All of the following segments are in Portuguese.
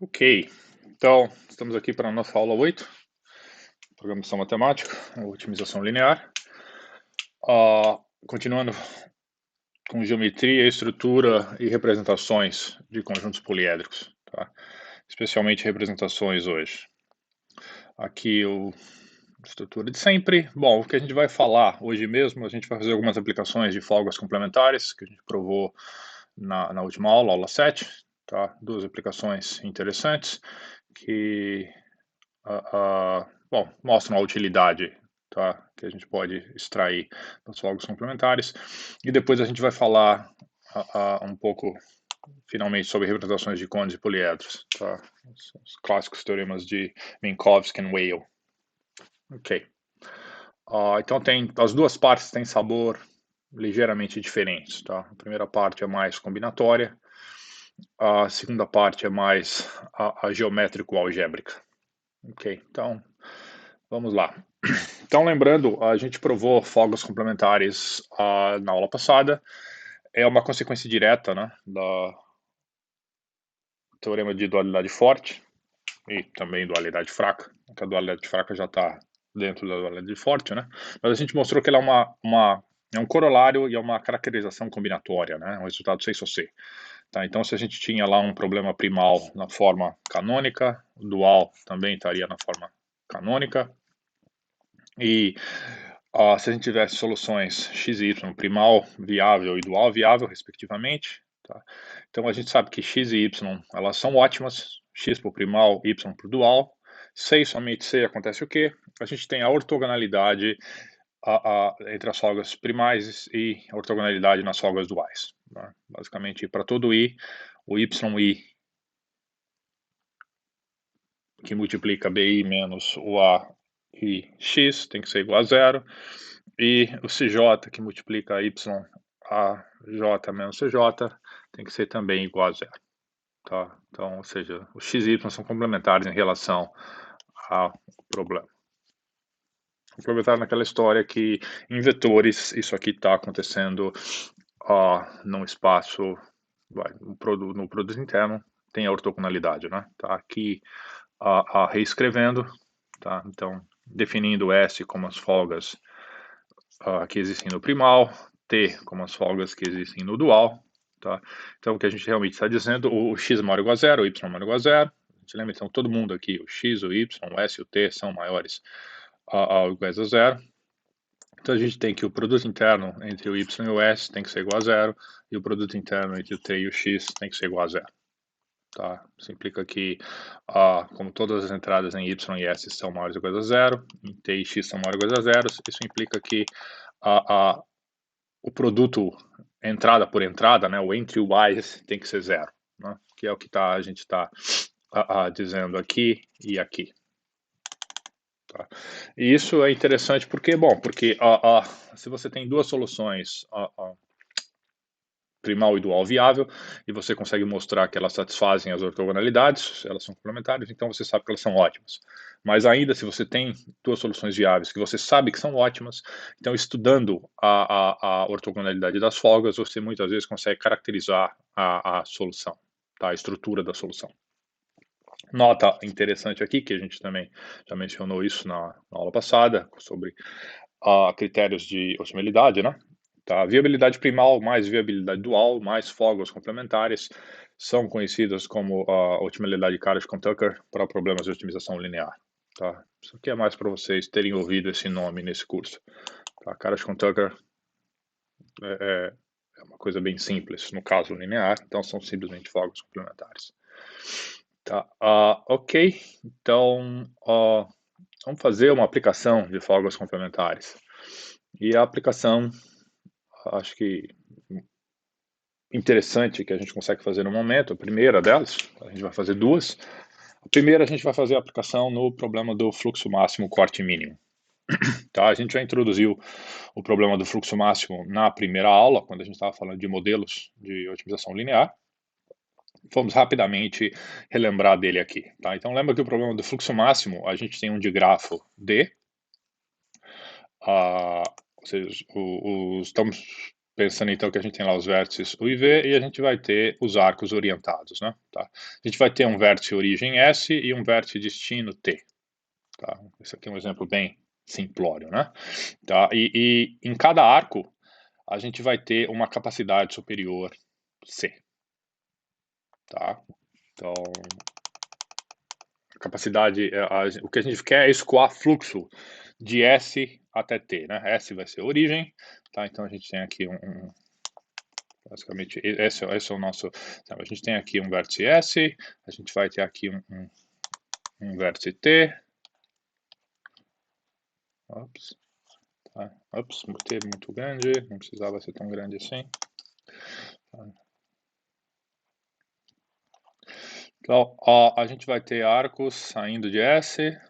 Ok, então estamos aqui para a nossa aula 8, programação matemática, otimização linear. Continuando com geometria, estrutura e representações de conjuntos poliédricos, tá? Especialmente representações hoje. Aqui o estrutura de sempre. Bom, o que a gente vai falar hoje mesmo, a gente vai fazer algumas aplicações de folgas complementares, que a gente provou na última aula, aula 7, tá? Duas aplicações interessantes que bom, mostram a utilidade, tá, que a gente pode extrair das folgas complementares. E depois a gente vai falar um pouco, finalmente, sobre representações de cônes e poliedros, tá? Os clássicos teoremas de Minkowski e Weyl. Ok. Então as duas partes têm sabor ligeiramente diferentes, tá? A primeira parte é mais combinatória, a segunda parte é mais a geométrico-algébrica. Ok, então vamos lá. Então, lembrando, a gente provou folgas complementares na aula passada. É uma consequência direta, né, do teorema de dualidade forte e também dualidade fraca. A dualidade fraca já está dentro da dualidade forte, né? Mas a gente mostrou que ela é um corolário e é uma caracterização combinatória, né? Um resultado 6 ou C. Tá? Então, se a gente tinha lá um problema primal na forma canônica, o dual também estaria na forma canônica. E se a gente tivesse soluções x e y, primal viável e dual viável, respectivamente, tá? Então a gente sabe que x e y, elas são ótimas, x para o primal, y para o dual. C e somente C acontece o quê? A gente tem a ortogonalidade entre as folgas primais e a ortogonalidade nas folgas duais. Né? Basicamente, para todo i, o yi que multiplica bi menos o a e x tem que ser igual a zero. E o CJ, que multiplica y a j menos CJ, tem que ser também igual a zero. Tá? Então, ou seja, os x e y são complementares em relação ao problema. Aproveitar naquela história que em vetores isso aqui está acontecendo num espaço, no produto interno, tem a ortogonalidade, né? Tá aqui reescrevendo, tá? Então, definindo S como as folgas que existem no primal, T como as folgas que existem no dual, tá? Então, o que a gente realmente está dizendo, o x maior ou igual a zero, o y maior ou igual a zero, a gente lembra, então, todo mundo aqui, o x, o y, o s e o t são maiores ou iguais a zero. Então, a gente tem que o produto interno entre o y e o s tem que ser igual a zero, e o produto interno entre o t e o x tem que ser igual a zero. Tá? Isso implica que, como todas as entradas em y e s são maiores ou iguais a zero, em t e x são maiores ou iguais a zero, isso implica que o produto entrada por entrada, né, o entry-wise, tem que ser zero, né, que é o que a gente está dizendo aqui e aqui. Tá? E isso é interessante porque, bom, porque se você tem duas soluções, primal e dual viável, e você consegue mostrar que elas satisfazem as ortogonalidades, elas são complementares, então você sabe que elas são ótimas. Mas ainda se você tem duas soluções viáveis que você sabe que são ótimas, então estudando a ortogonalidade das folgas, você muitas vezes consegue caracterizar a solução, tá? A estrutura da solução. Nota interessante aqui, que a gente também já mencionou isso na aula passada, sobre critérios de otimidade, né? Tá? Viabilidade primal mais viabilidade dual mais folgas complementares são conhecidas como a otimidade Karas-Tucker para problemas de otimização linear. Tá? Isso aqui é mais para vocês terem ouvido esse nome nesse curso. Tá? Karas-Tucker é uma coisa bem simples no caso linear, então são simplesmente folgas complementares. Tá, ok, então vamos fazer uma aplicação de folgas complementares. E a aplicação, acho que interessante que a gente consegue fazer no momento, a primeira delas, a gente vai fazer duas. A primeira a gente vai fazer a aplicação no problema do fluxo máximo corte mínimo. Tá? A gente já introduziu o problema do fluxo máximo na primeira aula, quando a gente estava falando de modelos de otimização linear. Vamos rapidamente relembrar dele aqui. Tá? Então, lembra que o problema do fluxo máximo, a gente tem um digrafo D, ou seja, estamos Pensando então que a gente tem lá os vértices U e V e a gente vai ter os arcos orientados, né, tá. A gente vai ter um vértice origem S e um vértice destino T, tá. Esse aqui é um exemplo bem simplório, né, tá. E em cada arco, a gente vai ter uma capacidade superior C, tá. Então, a capacidade, o que a gente quer é escoar fluxo de S até T, né. S vai ser a origem, tá, então a gente tem aqui basicamente, esse é o nosso, sabe, a gente tem aqui um vértice S, a gente vai ter aqui um vértice T, ops, tá, ops, T muito grande, não precisava ser tão grande assim. Tá. Então, ó, a gente vai ter arcos saindo de S,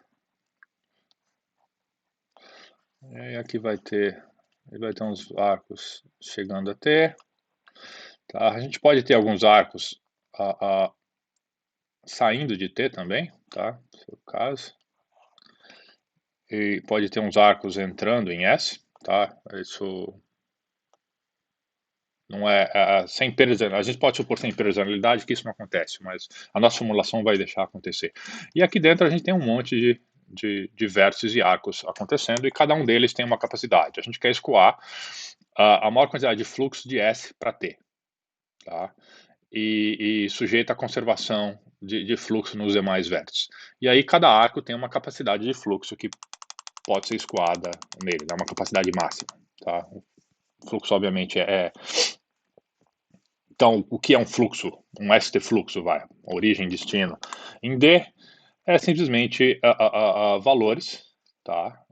e aí aqui vai ter uns arcos chegando a T, tá, a gente pode ter alguns arcos saindo de T também, tá, se for o caso. E pode ter uns arcos entrando em S, tá, isso não é, sem perda, a gente pode supor sem personalidade que isso não acontece, mas a nossa simulação vai deixar acontecer. E aqui dentro a gente tem um monte de vértices e arcos acontecendo e cada um deles tem uma capacidade. A gente quer escoar a maior quantidade de fluxo de S para T, tá? E sujeita à conservação de fluxo nos demais vértices. E aí cada arco tem uma capacidade de fluxo que pode ser escoada nele, dá uma capacidade máxima, tá? O fluxo obviamente então, o que é um fluxo? Um ST fluxo, vai, origem, destino. Em D, é simplesmente valores, tá?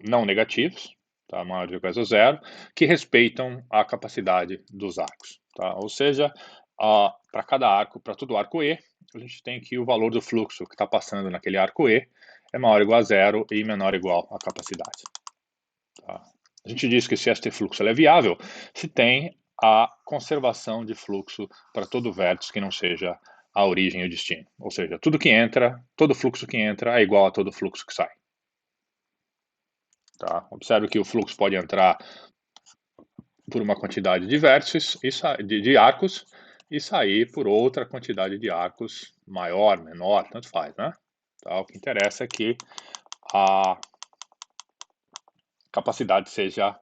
Não negativos, tá? Maior de ou igual a zero, que respeitam a capacidade dos arcos, tá? Ou seja, para cada arco, para todo arco E, a gente tem que o valor do fluxo que está passando naquele arco E é maior ou igual a zero e menor ou igual à capacidade. Tá? A gente diz que esse ST fluxo é viável se tem a conservação de fluxo para todo vértice que não seja a origem e o destino. Ou seja, tudo que entra, todo fluxo que entra é igual a todo fluxo que sai. Tá? Observe que o fluxo pode entrar por uma quantidade de vértices, de arcos, e sair por outra quantidade de arcos, maior, menor, tanto faz, né? Tá? O que interessa é que a capacidade seja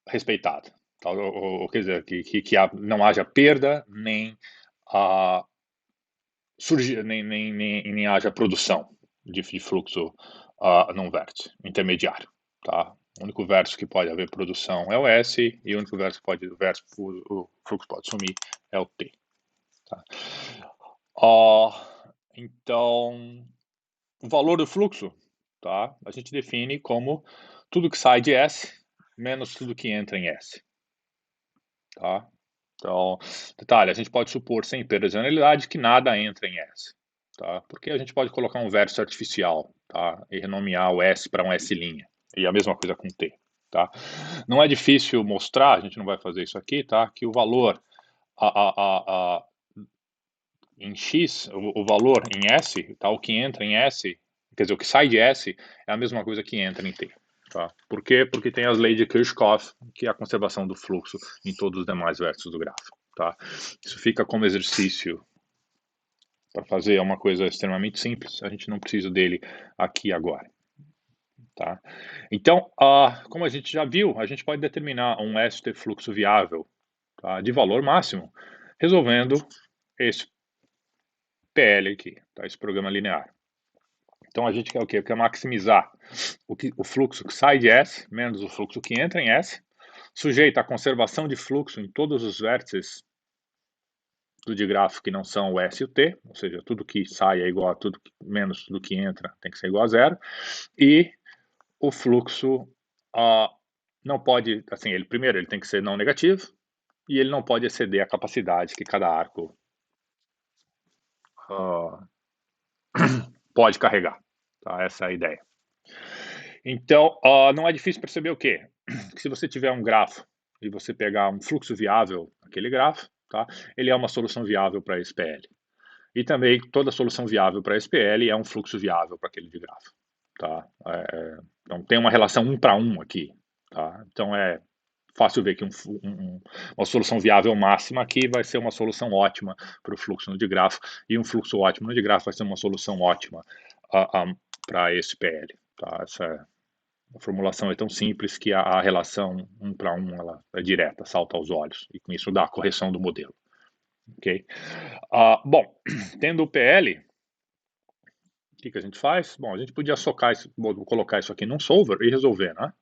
respeitada. Tá? Ou, quer dizer, que não haja perda, nem, nem haja produção de fluxo num vértice intermediário. Tá? O único vértice que pode haver produção é o S, e o único vértice que pode, o fluxo pode sumir é o T. Tá? Então, o valor do fluxo, tá? A gente define como tudo que sai de S menos tudo que entra em S. Tá? Então, detalhe, a gente pode supor sem perda de generalidade que nada entra em S, tá? Porque a gente pode colocar um vértice artificial, tá? E renomear o S para um S', e a mesma coisa com T, tá? Não é difícil mostrar, a gente não vai fazer isso aqui, tá? Que o valor em X, o valor em S, tá? O que entra em S, quer dizer, o que sai de S é a mesma coisa que entra em T. Tá? Por quê? Porque tem as leis de Kirchhoff, que é a conservação do fluxo em todos os demais vértices do grafo. Tá? Isso fica como exercício para fazer, é uma coisa extremamente simples, a gente não precisa dele aqui agora. Tá? Então, como a gente já viu, a gente pode determinar um ST fluxo viável, tá? De valor máximo, resolvendo esse PL aqui, tá? Esse programa linear. Então a gente quer o quê? Quer maximizar o fluxo que sai de S menos o fluxo que entra em S, sujeito à conservação de fluxo em todos os vértices do digrafo que não são o S e o T, ou seja, tudo que sai é igual a tudo menos tudo que entra tem que ser igual a zero, e o fluxo não pode, assim, ele primeiro ele tem que ser não negativo e ele não pode exceder a capacidade que cada arco pode carregar. Tá? Essa é a ideia. Então, não é difícil perceber o quê? Que se você tiver um grafo e você pegar um fluxo viável naquele grafo, tá? Ele é uma solução viável para SPL. E também toda solução viável para SPL é um fluxo viável para aquele de grafo. Tá? Então tem uma relação 1 para 1 aqui. tá? Então é fácil ver que uma solução viável máxima aqui vai ser uma solução ótima para o fluxo no digrafo, e um fluxo ótimo no digrafo vai ser uma solução ótima para esse PL, tá? A formulação é tão simples que a relação 1 para 1 ela é direta, salta aos olhos, e com isso dá a correção do modelo, ok? Bom, tendo o PL, o que a gente faz? Bom, a gente podia colocar isso aqui num solver e resolver, né?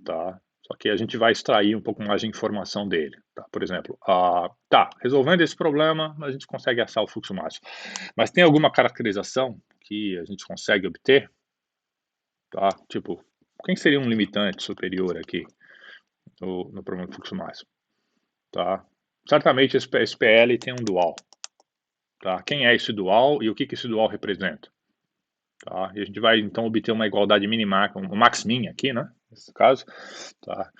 Tá? Só que a gente vai extrair um pouco mais de informação dele, tá? Por exemplo, resolvendo esse problema, a gente consegue achar o fluxo máximo. Mas tem alguma caracterização que a gente consegue obter, tá? Tipo, quem seria um limitante superior aqui no problema do fluxo máximo, tá? Certamente esse PL tem um dual, tá? Quem é esse dual e o que esse dual representa? Tá? E a gente vai então obter uma igualdade minimática, um max-min aqui, né? Nesse caso, tá?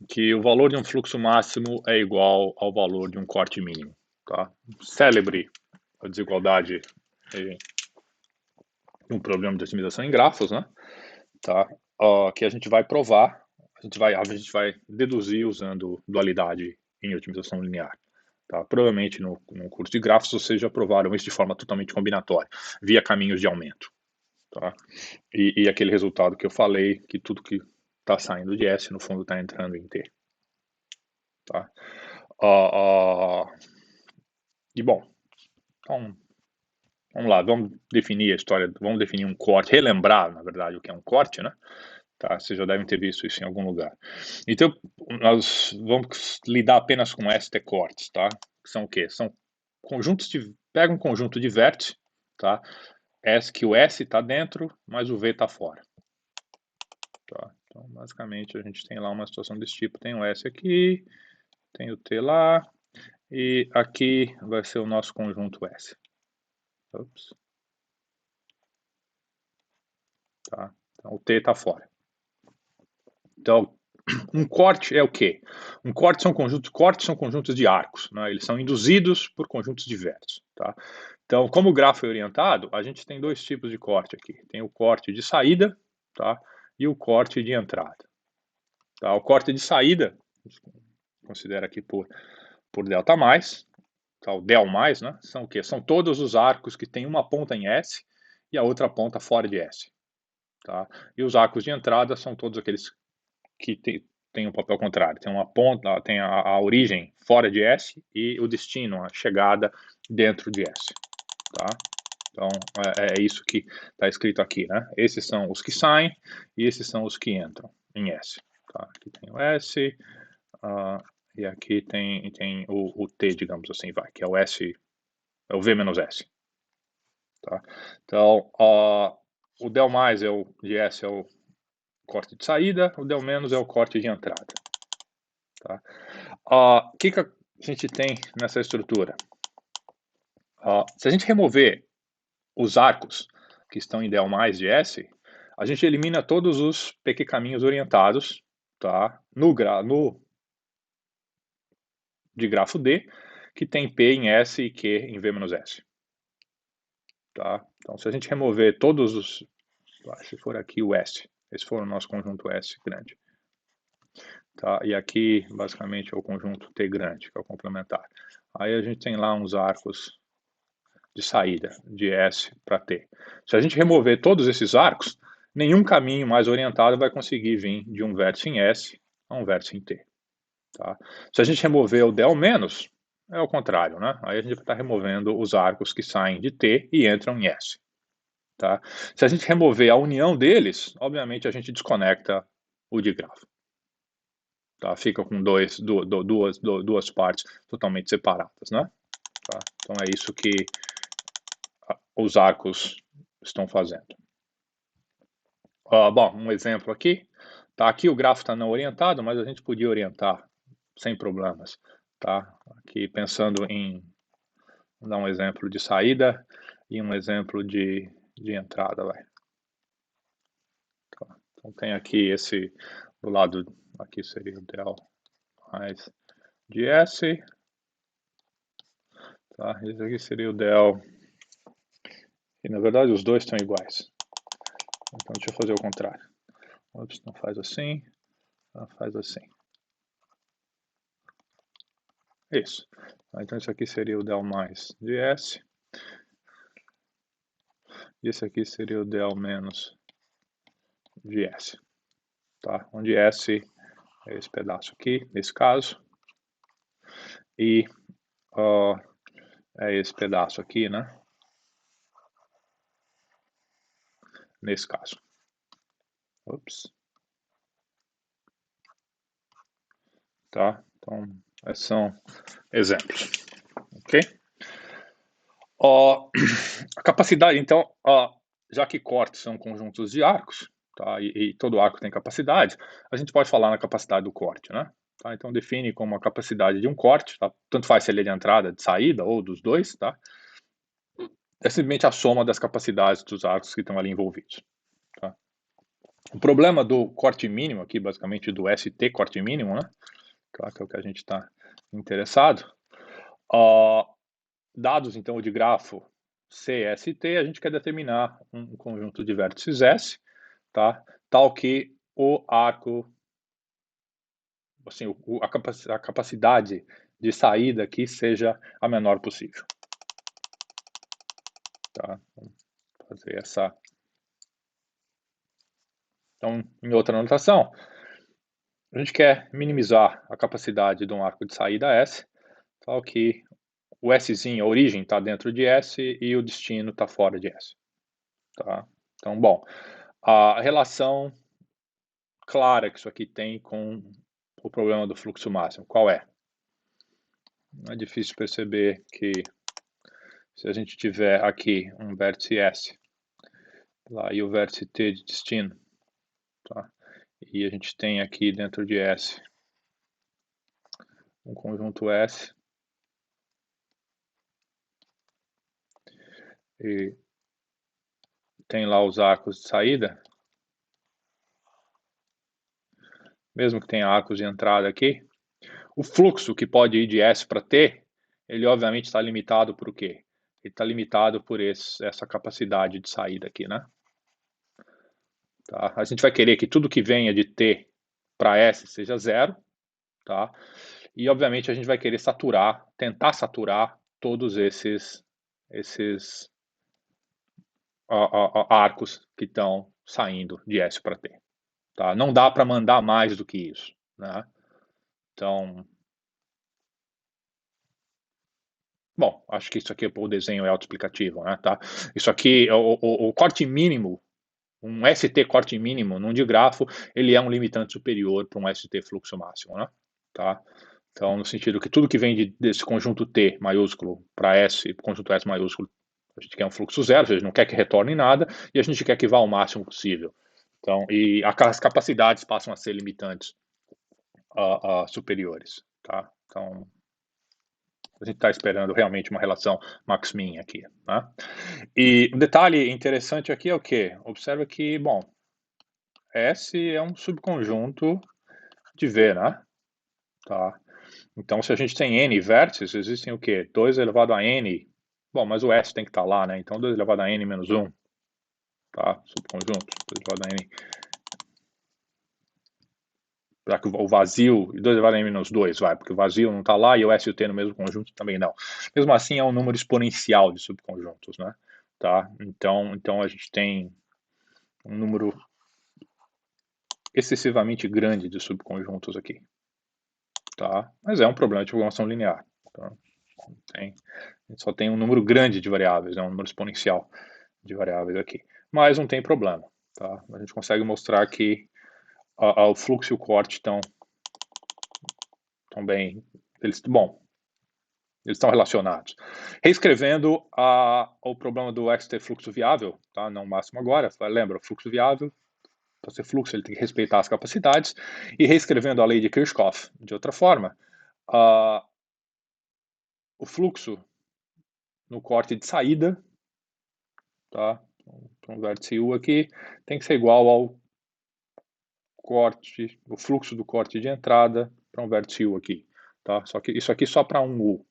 Que o valor de um fluxo máximo é igual ao valor de um corte mínimo, tá? Célebre a desigualdade de um problema de otimização em grafos, né? Tá? Que a gente vai provar, a gente vai deduzir usando dualidade em otimização linear. Tá? Provavelmente no curso de grafos vocês já provaram isso de forma totalmente combinatória, via caminhos de aumento. Tá? E aquele resultado que eu falei, que tudo que está saindo de S, no fundo, está entrando em T. Tá? E bom, então, vamos lá, vamos definir a história, vamos definir um corte, relembrar, na verdade, o que é um corte, né? Tá? Vocês já devem ter visto isso em algum lugar. Então, nós vamos lidar apenas com ST cortes, tá? Que são o quê? São conjuntos de... Pega um conjunto de vértices, tá? Que o S está dentro, mas o V está fora. Tá? Então, basicamente, a gente tem lá uma situação desse tipo. Tem o S aqui, tem o T lá, e aqui vai ser o nosso conjunto S. Ups. Tá? Então, o T está fora. Então, um corte é o quê? Cortes são conjuntos de arcos, né? Eles são induzidos por conjuntos de vértices, tá? Então, como o grafo é orientado, a gente tem dois tipos de corte aqui. Tem o corte de saída, tá? E o corte de entrada. Tá? O corte de saída, considera aqui por delta mais, tá? O del mais, né? São o quê? São todos os arcos que tem uma ponta em S e a outra ponta fora de S. Tá? E os arcos de entrada são todos aqueles que tem um papel contrário. Tem uma ponta, tem a origem fora de S e o destino, a chegada dentro de S. Tá? Então, é isso que está escrito aqui, né? Esses são os que saem e esses são os que entram em S. Tá? Aqui tem o S, e aqui tem o T, digamos assim, que é o S, é o V menos S. Tá? Então, o del mais de S é o corte de saída, o del menos é o corte de entrada. Tá? O que a gente tem nessa estrutura? Se a gente remover os arcos que estão em del mais de S, a gente elimina todos os PQ caminhos orientados, tá? De grafo D, que tem P em S e Q em V menos S. Tá? Então, se a gente remover todos os... Se for aqui o S, esse for o nosso conjunto S grande. Tá? E aqui, basicamente, é o conjunto T grande, que é o complementar. Aí a gente tem lá uns arcos de saída, de S para T. Se a gente remover todos esses arcos, nenhum caminho mais orientado vai conseguir vir de um vértice em S a um vértice em T. Tá? Se a gente remover o del menos, é o contrário, né? Aí a gente está removendo os arcos que saem de T e entram em S. Tá? Se a gente remover a união deles, obviamente a gente desconecta o digrafo. Tá? Fica com duas partes totalmente separadas, né? Tá? Então é isso que os arcos estão fazendo. Bom, um exemplo aqui. Tá? Aqui o grafo está não orientado, mas a gente podia orientar sem problemas. Tá? Aqui pensando em... Vou dar um exemplo de saída e um exemplo de entrada. Vai. Tá? Então tem aqui esse... Do lado aqui seria o del mais de S. Tá? Esse aqui seria o del... E na verdade os dois estão iguais. Então deixa eu fazer o contrário. Ops, não faz assim. Tá? Faz assim. Isso. Então isso aqui seria o del mais de S. E esse aqui seria o del menos de S. Tá? Onde S é esse pedaço aqui, nesse caso. E é esse pedaço aqui, né? Nesse caso. Ops. Tá? Então, esses são exemplos. Ok? A capacidade, então, já que cortes são conjuntos de arcos, tá? E todo arco tem capacidade, a gente pode falar na capacidade do corte, né? Tá? Então, define como a capacidade de um corte, tá? Tanto faz se ele é de entrada, de saída, ou dos dois, tá? É simplesmente a soma das capacidades dos arcos que estão ali envolvidos. Tá? O problema do corte mínimo aqui, basicamente do ST corte mínimo, né? Tá? Que é o que a gente está interessado. Dados, então, de grafo CST, a gente quer determinar um conjunto de vértices S, tá? Tal que o arco, assim, a capacidade de saída aqui seja a menor possível. Tá? Vamos fazer essa. Então, em outra anotação, a gente quer minimizar a capacidade de um arco de saída S, tal que o Szinho, a origem, está dentro de S e o destino está fora de S. Tá? Então, bom, a relação clara que isso aqui tem com o problema do fluxo máximo, qual é? Não é difícil perceber que se a gente tiver aqui um vértice S, lá e o vértice T de destino, tá? E a gente tem aqui dentro de S um conjunto S, e tem lá os arcos de saída, mesmo que tenha arcos de entrada aqui, o fluxo que pode ir de S para T, ele obviamente está limitado por o quê? Ele está limitado por essa capacidade de saída aqui, né? Tá? A gente vai querer que tudo que venha de T para S seja zero, tá? E obviamente a gente vai querer saturar, tentar saturar todos esses arcos que estão saindo de S para T. Tá? Não dá para mandar mais do que isso, né? Então, bom, acho que isso aqui, o desenho é autoexplicativo, né? Tá? Isso aqui, o corte mínimo, um ST corte mínimo num digrafo, ele é um limitante superior para um ST fluxo máximo, né? Tá? Então, no sentido que tudo que vem desse conjunto T maiúsculo para S, conjunto S maiúsculo, a gente quer um fluxo zero, a gente não quer que retorne nada, e a gente quer que vá ao máximo possível. Então, e as capacidades passam a ser limitantes superiores, tá? Então, a gente está esperando realmente uma relação max-min aqui, né? E um detalhe interessante aqui é o quê? Observa que, bom, S é um subconjunto de V, né? Tá? Então, se a gente tem N vértices, existem o quê? 2 elevado a N. Bom, mas o S tem que estar lá, né? Então, 2 elevado a N menos 1. Tá? Subconjunto. 2 elevado a N. Já que o vazio, 2 elevado a N menos 2, vai, porque o vazio não está lá e o S e o T no mesmo conjunto também não. Mesmo assim, é um número exponencial de subconjuntos, né? Tá? Então a gente tem um número excessivamente grande de subconjuntos aqui. Tá? Mas é um problema de programação linear. Tá? A gente só tem um número grande de variáveis, né? Um número exponencial de variáveis aqui. Mas não tem problema. Tá? A gente consegue mostrar que o fluxo e o corte estão bem. Eles estão relacionados. Reescrevendo o problema do XT fluxo viável, tá? Não o máximo agora, lembra, o fluxo viável, para ser fluxo ele tem que respeitar as capacidades, e reescrevendo a lei de Kirchhoff de outra forma, o fluxo no corte de saída, tá? Para um vértice U aqui, tem que ser igual ao corte, o fluxo do corte de entrada para um vértice U aqui, tá? Só que isso aqui só para um U.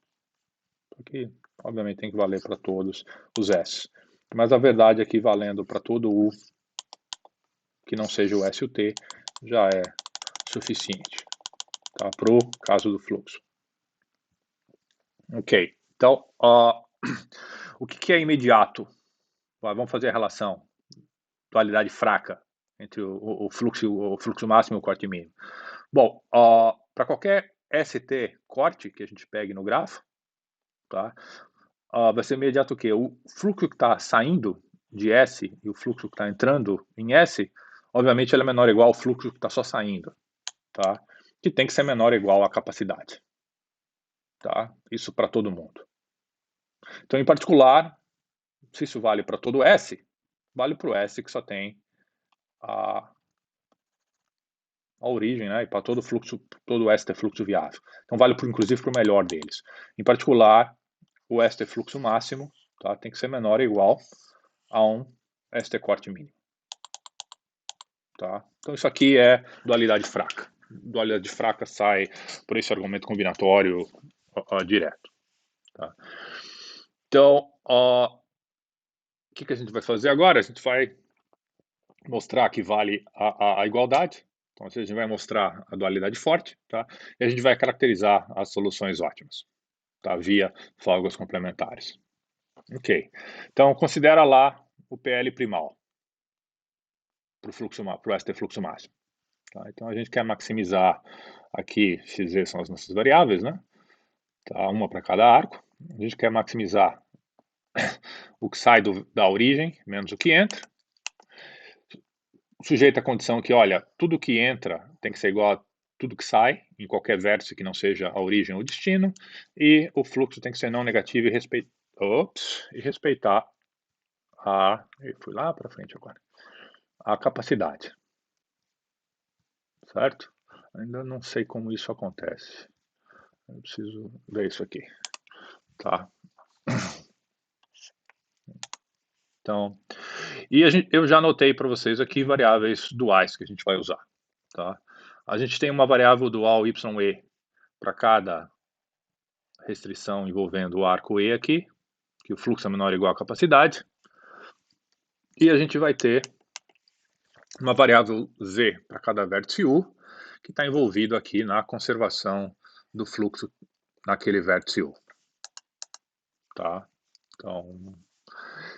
Aqui, obviamente, tem que valer para todos os S. Mas a verdade é que valendo para todo U, que não seja o S e o T, já é suficiente, tá? Para o caso do fluxo. Ok, então, o que é imediato? Vamos fazer a relação, dualidade fraca, entre o fluxo máximo e o corte mínimo. Bom, para qualquer ST corte que a gente pegue no grafo, tá? Vai ser imediato o quê? O fluxo que está saindo de S e o fluxo que está entrando em S, obviamente ele é menor ou igual ao fluxo que está só saindo, tá? Que tem que ser menor ou igual à capacidade, tá? Isso para todo mundo. Então, em particular, se isso vale para todo S, vale para o S que só tem a origem, né? E para todo fluxo, todo S ter fluxo viável. Então, vale inclusive para o melhor deles. Em particular, o ST fluxo máximo, tá? Tem que ser menor ou igual a um ST corte mínimo. Tá? Então isso aqui é dualidade fraca. Dualidade fraca sai por esse argumento combinatório direto. Tá? Então, o que a gente vai fazer agora? A gente vai mostrar que vale a igualdade. Então, a gente vai mostrar a dualidade forte, tá? E a gente vai caracterizar as soluções ótimas, tá? Via fórmulas complementares. Ok. Então, considera lá o PL primal para o ST fluxo máximo. Tá? Então, a gente quer maximizar aqui, XZ são as nossas variáveis, né? Tá? Uma para cada arco. A gente quer maximizar o que sai da origem, menos o que entra. Sujeito à condição que, olha, tudo que entra tem que ser igual a tudo que sai, em qualquer vértice que não seja a origem ou o destino, e o fluxo tem que ser não negativo e respeitar a... Eu fui lá para frente agora. A capacidade. Certo? Ainda não sei como isso acontece. Eu preciso ver isso aqui. Tá? Então, eu já anotei para vocês aqui variáveis duais que a gente vai usar. Tá? A gente tem uma variável dual YE para cada restrição envolvendo o arco E aqui, que o fluxo é menor ou igual à capacidade. E a gente vai ter uma variável Z para cada vértice U, que está envolvido aqui na conservação do fluxo naquele vértice U. Tá? Então,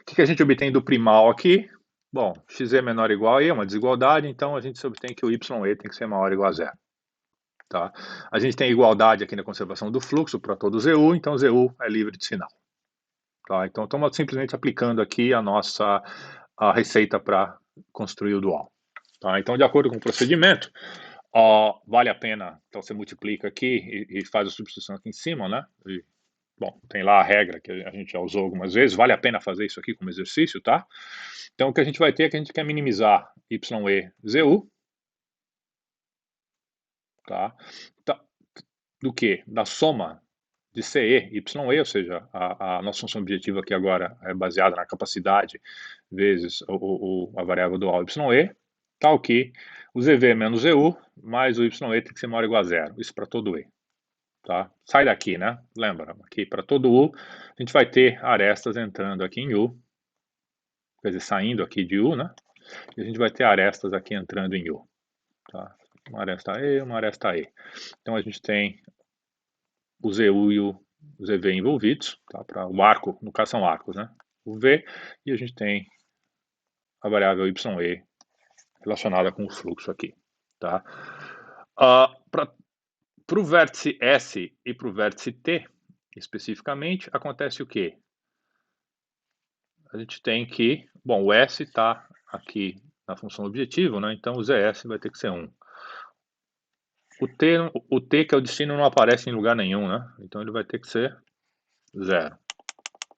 o que a gente obtém do primal aqui? Bom, XE menor ou igual a E é uma desigualdade, então a gente obtém que o YE tem que ser maior ou igual a zero. Tá? A gente tem igualdade aqui na conservação do fluxo para todo ZU, então ZU é livre de sinal. Tá? Então, estamos simplesmente aplicando aqui a receita para construir o dual. Tá? Então, de acordo com o procedimento, vale a pena, então você multiplica aqui e faz a substituição aqui em cima, né? Bom, tem lá a regra que a gente já usou algumas vezes, vale a pena fazer isso aqui como exercício, tá? Então, o que a gente vai ter é que a gente quer minimizar YE ZU, tá? Do que? Da soma de CE, YE, ou seja, a nossa função objetiva aqui agora é baseada na capacidade vezes a variável dual YE, tal que o ZV menos ZU mais o YE tem que ser maior ou igual a zero, isso para todo E. Tá? Sai daqui, né? Lembra, aqui para todo U, a gente vai ter arestas entrando aqui em U, quer dizer, saindo aqui de U, né? E a gente vai ter arestas aqui entrando em U. Tá? Uma aresta E, uma aresta E. Então a gente tem o ZU e o ZV envolvidos, tá? Para o arco, no caso são arcos, né? O V, e a gente tem a variável YE relacionada com o fluxo aqui, tá? Para o vértice S e para o vértice T, especificamente, acontece o quê? A gente tem que, bom, o S está aqui na função objetivo, né? Então o ZS vai ter que ser 1. O T, que é o destino, não aparece em lugar nenhum, né? Então ele vai ter que ser 0.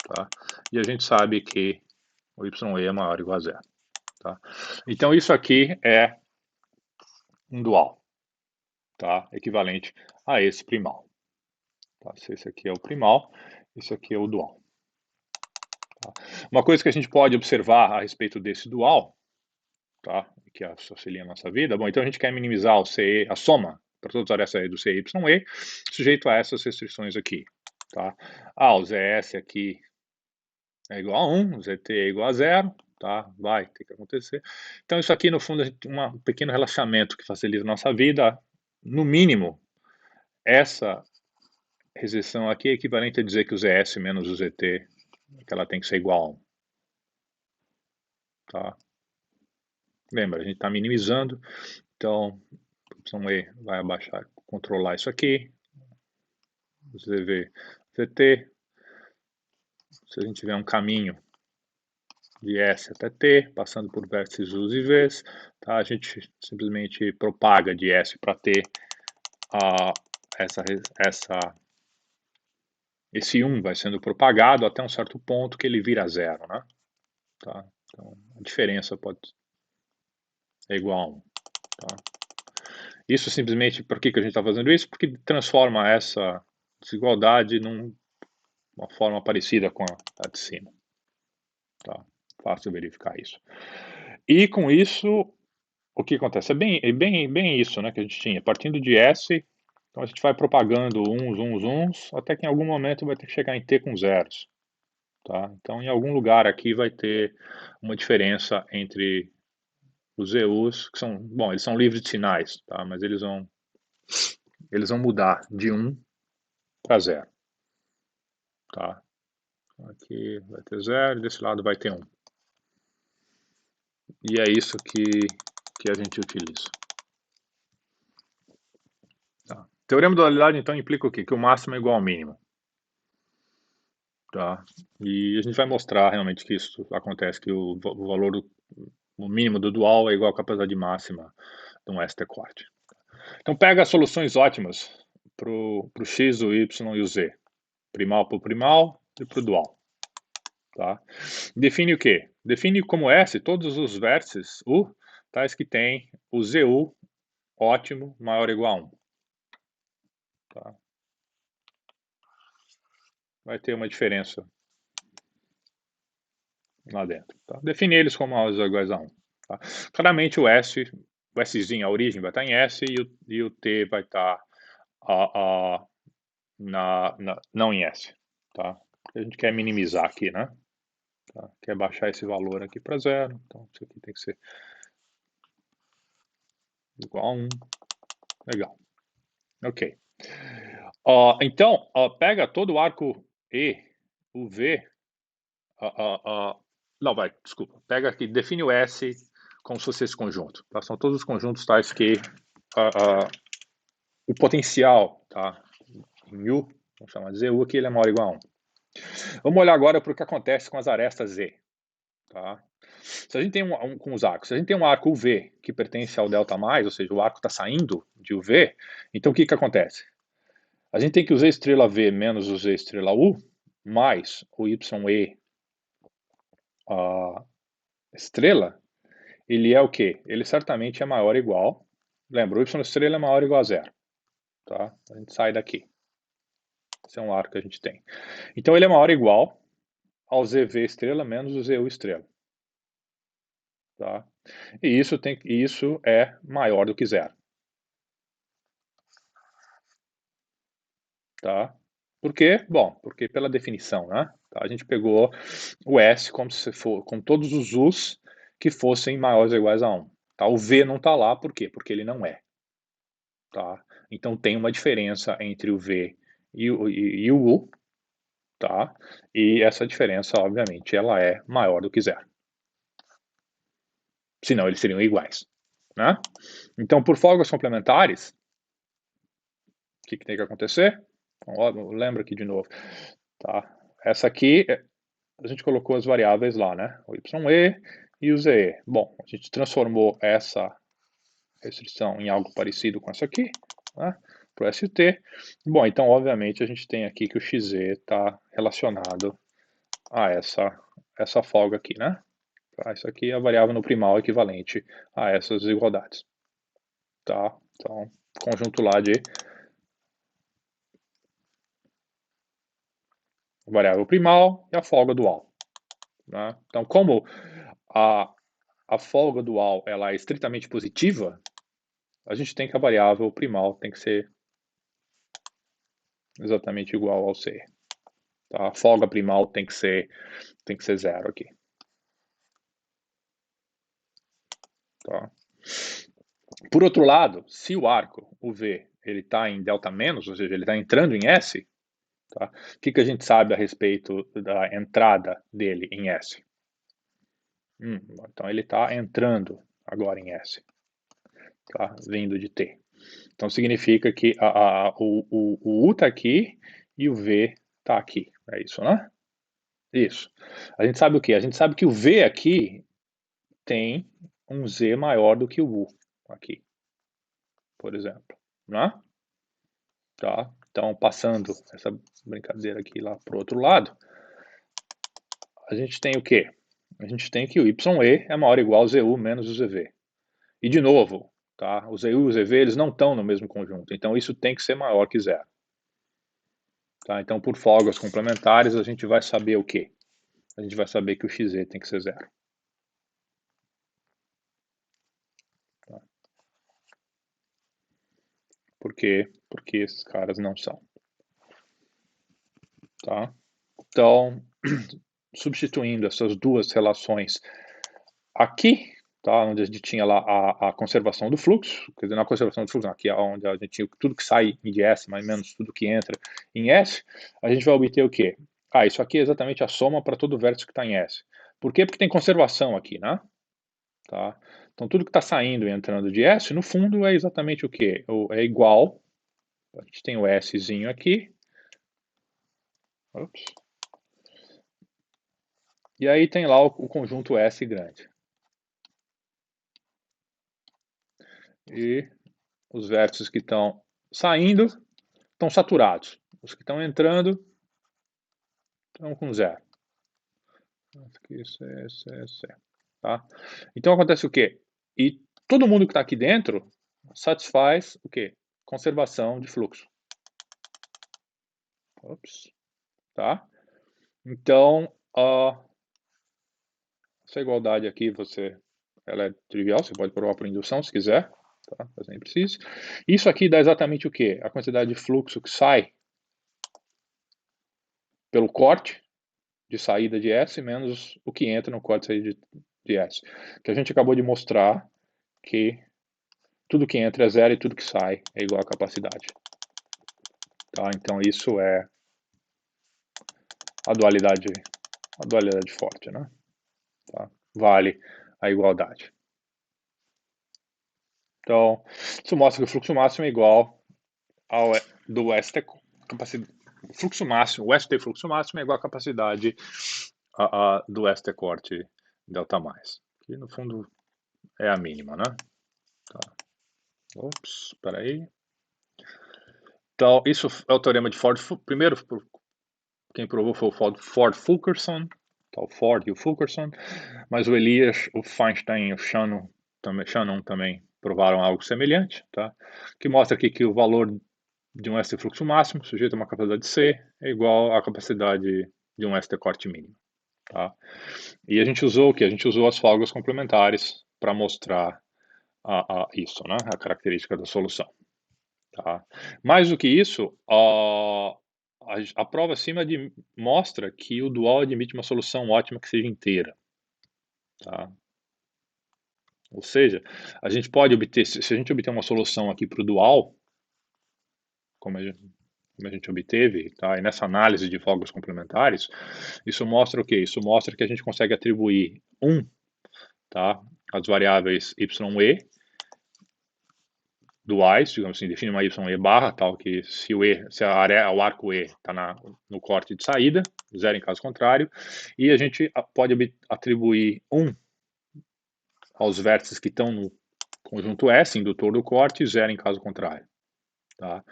Tá? E a gente sabe que o YE é maior ou igual a 0. Tá? Então isso aqui é um dual, tá? Equivalente a esse primal. Tá? Se esse aqui é o primal, esse aqui é o dual. Tá? Uma coisa que a gente pode observar a respeito desse dual, tá? Que auxilia a nossa vida, bom, então a gente quer minimizar o CE, a soma para todas as arestas do CYE, sujeito a essas restrições aqui. Tá? O ZS aqui é igual a 1, o ZT é igual a 0, tá? Vai ter que acontecer. Então isso aqui, no fundo, um pequeno relaxamento que facilita a nossa vida, no mínimo, essa restrição aqui é equivalente a dizer que o ZS menos o ZT, que ela tem que ser igual a 1. Tá? Lembra, a gente está minimizando, então YE vai abaixar, controlar isso aqui, ZV, ZT, se a gente tiver um caminho de S até T, passando por vértices U's e V's, tá? A gente simplesmente propaga de S para T esse 1 vai sendo propagado até um certo ponto que ele vira 0, né? Tá? Então, a diferença pode ser igual a 1. Tá? Isso simplesmente, por que a gente está fazendo isso? Porque transforma essa desigualdade numa forma parecida com a de cima. Tá? Fácil verificar isso. E com isso, o que acontece? É bem isso, né, que a gente tinha. Partindo de S, então a gente vai propagando uns, até que em algum momento vai ter que chegar em T com zeros. Tá? Então, em algum lugar aqui vai ter uma diferença entre os EUs, que são, bom, eles são livres de sinais, tá? Mas eles vão mudar de 1 para 0. Tá? Aqui vai ter 0, desse lado vai ter 1. E é isso que a gente utiliza. Tá. Teorema da dualidade, então, implica o quê? Que o máximo é igual ao mínimo. Tá? E a gente vai mostrar realmente que isso acontece, que o valor, o mínimo do dual é igual à capacidade máxima de um ST-quart. Então pega as soluções ótimas para o x, o y e o z. Primal para o primal e para o dual. Tá? Define o quê? Define como S todos os vértices U tais que tem o ZU ótimo maior ou igual a 1. Tá? Vai ter uma diferença lá dentro. Tá? Define eles como maiores ou iguais a 1. Tá? Claramente o Szinho, a origem vai estar em S e o T vai estar não em S. Tá? A gente quer minimizar aqui, né? Tá? Quer baixar esse valor aqui para 0. Então isso aqui tem que ser igual a 1. Legal. Ok. Então, pega todo o arco E, o V, não, vai, desculpa. Pega aqui, define o S como se fosse esse conjunto. Tá? São todos os conjuntos tais que o potencial, tá? Em U, vamos chamar de ZU, aqui ele é maior ou igual a 1. Vamos olhar agora para o que acontece com as arestas Z. Tá? Se a gente tem com os arcos, se a gente tem um arco UV que pertence ao delta mais, ou seja, o arco está saindo de UV, então o que acontece? A gente tem que o Z estrela V menos o Z estrela U, mais o YE estrela, ele é o quê? Ele certamente é maior ou igual. Lembra, o Y estrela é maior ou igual a 0. Tá? A gente sai daqui. Esse é um arco que a gente tem. Então ele é maior ou igual ao ZV estrela menos o ZU estrela. Tá? E isso é maior do que 0. Tá? Por quê? Bom, porque pela definição, né? Tá? A gente pegou o S como se for com todos os U's que fossem maiores ou iguais a 1. Tá? O V não está lá, por quê? Porque ele não é. Tá? Então tem uma diferença entre o V e o U, tá? E essa diferença, obviamente, ela é maior do que 0. Senão eles seriam iguais. Né? Então, por folgas complementares, o que tem que acontecer? Então, lembra aqui de novo. Tá? Essa aqui, a gente colocou as variáveis lá, né? O YE e o ZE. Bom, a gente transformou essa restrição em algo parecido com essa aqui, né? Para o ST. Bom, então, obviamente, a gente tem aqui que o XE está relacionado a essa folga aqui, né? Tá? Isso aqui é a variável no primal equivalente a essas desigualdades. Tá? Então, conjunto lá de variável primal e a folga dual. Né? Então, como a folga dual ela é estritamente positiva, a gente tem que a variável primal tem que ser exatamente igual ao C. Tá? A folga primal tem que ser 0 aqui. Tá? Por outro lado, se o arco, o V, ele está em delta menos, ou seja, ele está entrando em S, tá? O que a gente sabe a respeito da entrada dele em S? Então ele está entrando agora em S, tá? Vindo de T. Então significa que o U está aqui e o V está aqui. É isso, né? Isso. A gente sabe o quê? A gente sabe que o V aqui tem um Z maior do que o U aqui, por exemplo, né? Tá? Então, passando essa brincadeira aqui lá para o outro lado, a gente tem o quê? A gente tem que o YE é maior ou igual ao ZU menos o ZV. E de novo, tá? O ZU e o ZV eles não estão no mesmo conjunto, então isso tem que ser maior que zero. Tá? Então, por folgas complementares, a gente vai saber o quê? A gente vai saber que o XE tem que ser zero. Tá? Por quê? Porque esses caras não são. Tá? Então, substituindo essas duas relações aqui, tá, onde a gente tinha lá a conservação do fluxo, quer dizer, na conservação do fluxo, aqui é onde a gente tinha tudo que sai em S, mais ou menos tudo que entra em S, a gente vai obter o quê? Isso aqui é exatamente a soma para todo vértice que está em S. Por quê? Porque tem conservação aqui, né? Tá? Então, tudo que está saindo e entrando de S, no fundo, é exatamente o quê? É igual, a gente tem o Szinho aqui, ops, e aí tem lá o conjunto S grande. E os vértices que estão saindo estão saturados. Os que estão entrando estão com zero. Aqui, C. Tá? Então acontece o quê? E todo mundo que está aqui dentro satisfaz o quê? Conservação de fluxo. Ops. Tá? Então, essa igualdade aqui, ela é trivial, você pode provar por indução se quiser, tá? Mas nem precisa. Isso aqui dá exatamente o quê? A quantidade de fluxo que sai pelo corte de saída de S menos o que entra no corte de saída de S. Que a gente acabou de mostrar que tudo que entra é zero e tudo que sai é igual à capacidade. Tá? Então isso é a dualidade forte, né? Tá? Vale a igualdade. Então, isso mostra que o fluxo máximo é igual ao do ST, capacidade, fluxo máximo, o ST fluxo máximo é igual à capacidade do ST corte delta mais, que no fundo é a mínima, né? Tá. Ops, espera aí. Então, isso é o teorema de Ford. Primeiro, quem provou foi o Ford-Fulkerson, tá, o Ford e o Fulkerson, mas o Elias, o Feinstein e o Shannon também provaram algo semelhante, tá? Que mostra aqui que o valor de um ST fluxo máximo, sujeito a uma capacidade C, é igual à capacidade de um ST corte mínimo. Tá? E a gente usou o que? A gente usou as folgas complementares para mostrar isso, né? A característica da solução. Tá? Mais do que isso, a prova acima mostra que o dual admite uma solução ótima que seja inteira. Tá? Ou seja, a gente pode obter, se a gente obter uma solução aqui para o dual, como a gente obteve, tá? E nessa análise de folgas complementares, isso mostra o quê? Isso mostra que a gente consegue atribuir tá? As variáveis ye duais, digamos assim, define uma ye barra, tal que se o arco E está no corte de saída, zero em caso contrário, e a gente pode atribuir aos vértices que estão no conjunto S, indutor do corte, e zero em caso contrário. Tá?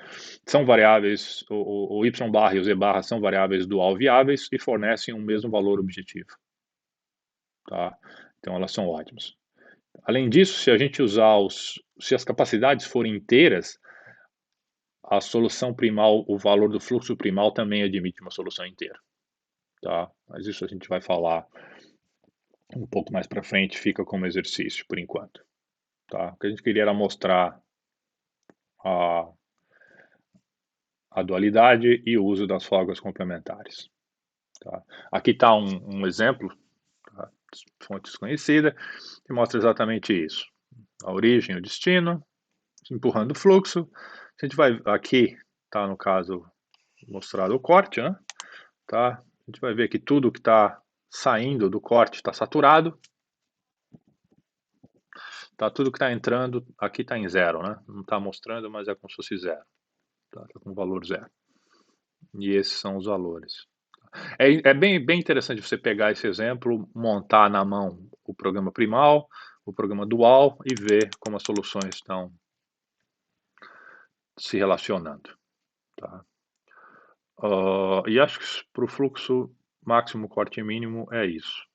São variáveis, o y barra e o z barra são variáveis dual viáveis e fornecem o mesmo valor objetivo. Tá? Então elas são ótimas. Além disso, se a gente usar se as capacidades forem inteiras, a solução primal, o valor do fluxo primal também admite uma solução inteira. Tá? Mas isso a gente vai falar um pouco mais para frente, fica como exercício por enquanto. Tá? O que a gente queria era mostrar a dualidade e o uso das folgas complementares. Tá? Aqui está um exemplo, tá? Fonte desconhecida, que mostra exatamente isso. a origem, o destino, empurrando o fluxo. A gente vai aqui, tá, no caso, mostrado o corte, né? Tá? A gente vai ver que tudo que está saindo do corte está saturado. Tá, tudo que está entrando aqui está em zero, né? Não está mostrando, mas é como se fosse zero. Tá com valor zero. E esses são os valores. É bem interessante você pegar esse exemplo, montar na mão o programa primal, o programa dual e ver como as soluções estão se relacionando. Tá? E acho que para o fluxo máximo, corte mínimo é isso.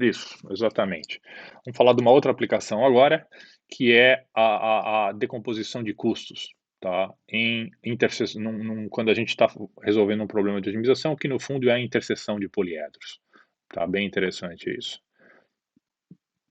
Isso, exatamente. Vamos falar de uma outra aplicação agora, que é a decomposição de custos, tá? Em interse quando a gente está resolvendo um problema de otimização, que no fundo é a interseção de poliedros. Tá bem interessante isso.